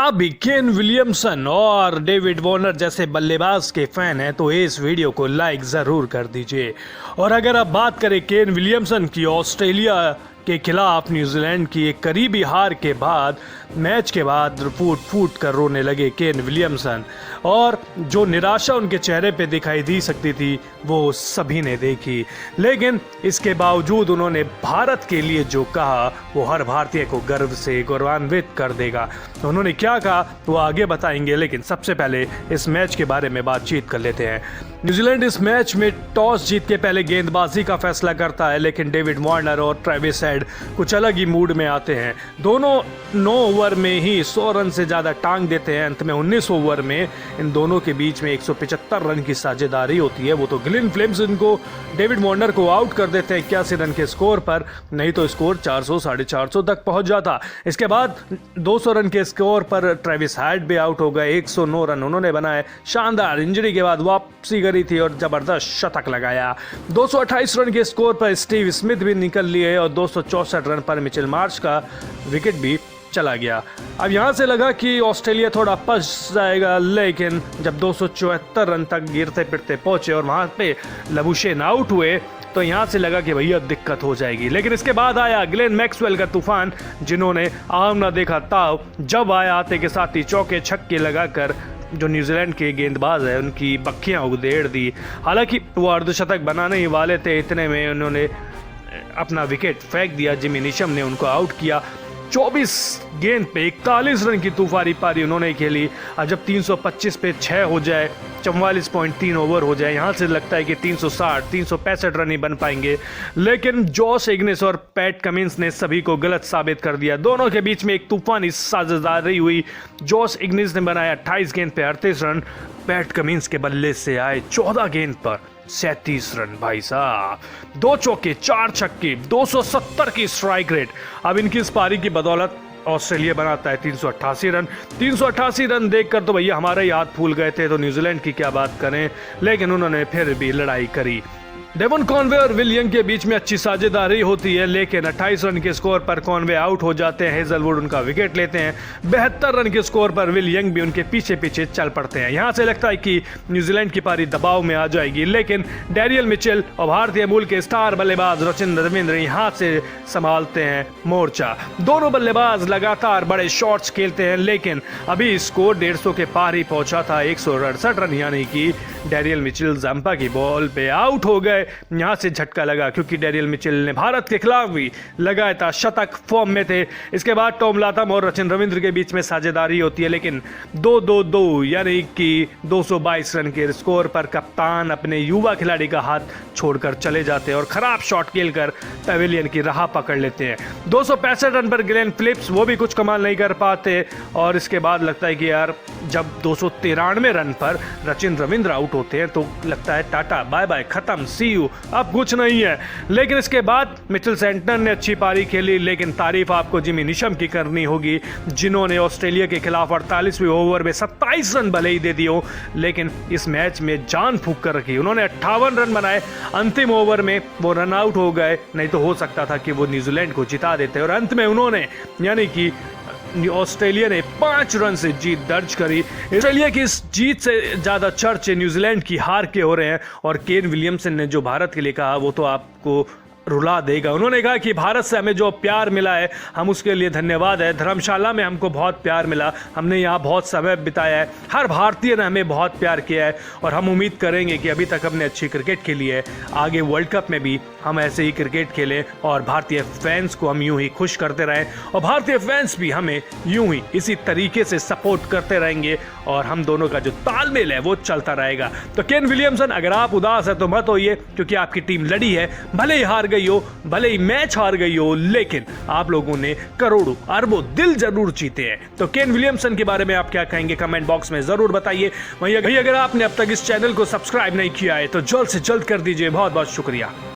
आप भी Kane Williamson और डेविड वार्नर जैसे बल्लेबाज के फैन हैं तो इस वीडियो को लाइक ज़रूर कर दीजिए। और अगर आप बात करें केन विलियमसन की, ऑस्ट्रेलिया के खिलाफ न्यूजीलैंड की एक करीबी हार के बाद मैच के बाद फूट फूट कर रोने लगे केन विलियमसन, और जो निराशा उनके चेहरे पे दिखाई दी सकती थी वो सभी ने देखी। लेकिन इसके बावजूद उन्होंने भारत के लिए जो कहा वो हर भारतीय को गर्व से गौरवान्वित कर देगा। उन्होंने क्या कहा वो आगे बताएंगे, लेकिन सबसे पहले इस मैच के बारे में बातचीत कर लेते हैं। न्यूजीलैंड इस मैच में टॉस जीत के पहले गेंदबाजी का फैसला करता है, लेकिन डेविड वार्नर और ट्रेविस हेड कुछ अलग ही मूड में आते हैं। दोनों 9 ओवर में ही 100 रन से ज़्यादा टांग देते हैं। अंत में 19 ओवर में इन दोनों के बीच में 175 रन की साझेदारी होती है। वो तो ग्लेन फिलिप्स इनको डेविड वार्नर को आउट कर देते हैं 81 रन के स्कोर पर, नहीं तो स्कोर 400 450 तक पहुंच जाता। इसके बाद 200 रन के स्कोर पर ट्रेविस हेड भी आउट हो गए। 109 रन उन्होंने बनाए। शानदार इंजरी के बाद वापसी करी थी और जबरदस्त शतक लगाया। 228 रन के स्कोर पर स्टीव स्मिथ भी निकल लिए और 264 रन पर मिचेल मार्श का विकेट भी चला गया। अब यहां से लगा कि ऑस्ट्रेलिया थोड़ा फंस जाएगा, लेकिन जब 274 रन तक गिरते पिटते पहुंचे और वहां पे लबुशेन आउट हुए तो यहां से लगा कि भैया दिक्कत हो जाएगी। लेकिन इसके बाद आया ग्लेन मैक्सवेल का तूफान, जिन्होंने आम ना देखा ताव, जब आया आते के साथ ही चौके छक्के लगाकर जो न्यूजीलैंड के गेंदबाज है उनकी बखियां उधेड़ दी। हालांकि वो अर्धशतक बनाने ही वाले थे, इतने में उन्होंने अपना विकेट फेंक दिया। जिमी नीशम ने उनको आउट किया। 24 गेंद पे 41 रन की तूफानी पारी उन्होंने खेली। और जब 325 पे 6 हो जाए, 44.3 ओवर हो जाए, यहाँ से लगता है कि 360 365 रन ही बन पाएंगे। लेकिन जॉश इग्निस और पैट कमिंस ने सभी को गलत साबित कर दिया। दोनों के बीच में एक तूफानी साझेदारी हुई। जॉश इग्निस ने बनाया 28 गेंद पे 38 रन। पैट कमिंस के बल्ले से आए 14 गेंद पर 37 रन। भाई साहब, 2 चौके 4 छक्के, 270 की स्ट्राइक रेट। अब इनकी इस पारी की बदौलत ऑस्ट्रेलिया बनाता है 388 रन। 388 रन देखकर तो भैया हमारे ही हाथ फूल गए थे, तो न्यूजीलैंड की क्या बात करें। लेकिन उन्होंने फिर भी लड़ाई करी। डेवन कॉनवे और विल यंग के बीच में अच्छी साझेदारी होती है, लेकिन 28 रन के स्कोर पर कॉनवे आउट हो जाते हैं। हेजलवुड उनका विकेट लेते हैं। 72 रन के स्कोर पर विल यंग भी उनके पीछे पीछे चल पड़ते हैं। यहां से लगता है कि न्यूजीलैंड की पारी दबाव में आ जाएगी, लेकिन डैरियल मिचेल और भारतीय मूल के स्टार बल्लेबाज रचिन रविंद्र यहां से संभालते हैं मोर्चा। दोनों बल्लेबाज लगातार बड़े शॉट्स खेलते हैं, लेकिन अभी स्कोर 150 के पार ही पहुंचा था। 168 रन, यानी कि डैरियल मिचेल जंपा की बॉल पे आउट हो गए। यहां से झटका लगा क्योंकि डैरियल मिचेल ने भारत के खिलाफ भी लगाया था, शतक फॉर्म में थे। इसके बाद टॉम लाथम और रचिन रविंद्र के बीच में साझेदारी होती है, लेकिन 2-2-2 यानी कि 222 रन के स्कोर पर कप्तान अपने युवा खिलाड़ी का हाथ छोड़कर चले जाते हैं और खराब शॉट खेलकर पेविलियन की राह पकड़ लेते हैं। 265 रन पर ग्लेन फिलिप्स, वो भी कुछ कमाल नहीं कर पाते। और इसके बाद लगता है कि यार जब 293 रन पर रचिन रविंद्र आउट होते हैं तो लगता है टाटा बाय बाय, खत्म, सी यू, अब कुछ नहीं है। लेकिन इसके बाद मिचेल सेंटनर ने अच्छी पारी खेली, लेकिन तारीफ आपको जिमी नीशम की करनी होगी, जिन्होंने ऑस्ट्रेलिया के खिलाफ 48वें ओवर में 27 रन भले ही दे दिए, लेकिन इस मैच में जान फूंक कर रखी। उन्होंने 58 रन बनाए। अंतिम ओवर में वो रन आउट हो गए, नहीं तो हो सकता था कि वो न्यूजीलैंड को जिता देते। और अंत में उन्होंने, यानी कि ऑस्ट्रेलिया ने 5 रन से जीत दर्ज करी। ऑस्ट्रेलिया की इस जीत से ज्यादा चर्चे न्यूजीलैंड की हार के हो रहे हैं। और केन विलियमसन ने जो भारत के लिए कहा वो तो आपको रुला देगा। उन्होंने कहा कि भारत से हमें जो प्यार मिला है हम उसके लिए धन्यवाद है। धर्मशाला में हमको बहुत प्यार मिला, हमने यहाँ बहुत समय बिताया है, हर भारतीय ने हमें बहुत प्यार किया है और हम उम्मीद करेंगे कि अभी तक हमने अच्छी क्रिकेट खेली है, आगे वर्ल्ड कप में भी हम ऐसे ही क्रिकेट खेलें और भारतीय फैंस को हम यूं ही खुश करते रहें और भारतीय फैंस भी हमें यूं ही इसी तरीके से सपोर्ट करते रहेंगे और हम दोनों का जो तालमेल है वो चलता रहेगा। तो केन विलियमसन, अगर आप उदास है तो मत होइए, क्योंकि आपकी टीम लड़ी है, भले ही हार गई हो, भले ही मैच हार गई हो, लेकिन आप लोगों ने करोड़ों अरबों दिल जरूर जीते हैं। तो केन विलियमसन के बारे में आप क्या कहेंगे कमेंट बॉक्स में जरूर बताइए। वहीं अगर आपने अब तक इस चैनल को सब्सक्राइब नहीं किया है तो जल्द से जल्द कर दीजिए। बहुत बहुत शुक्रिया।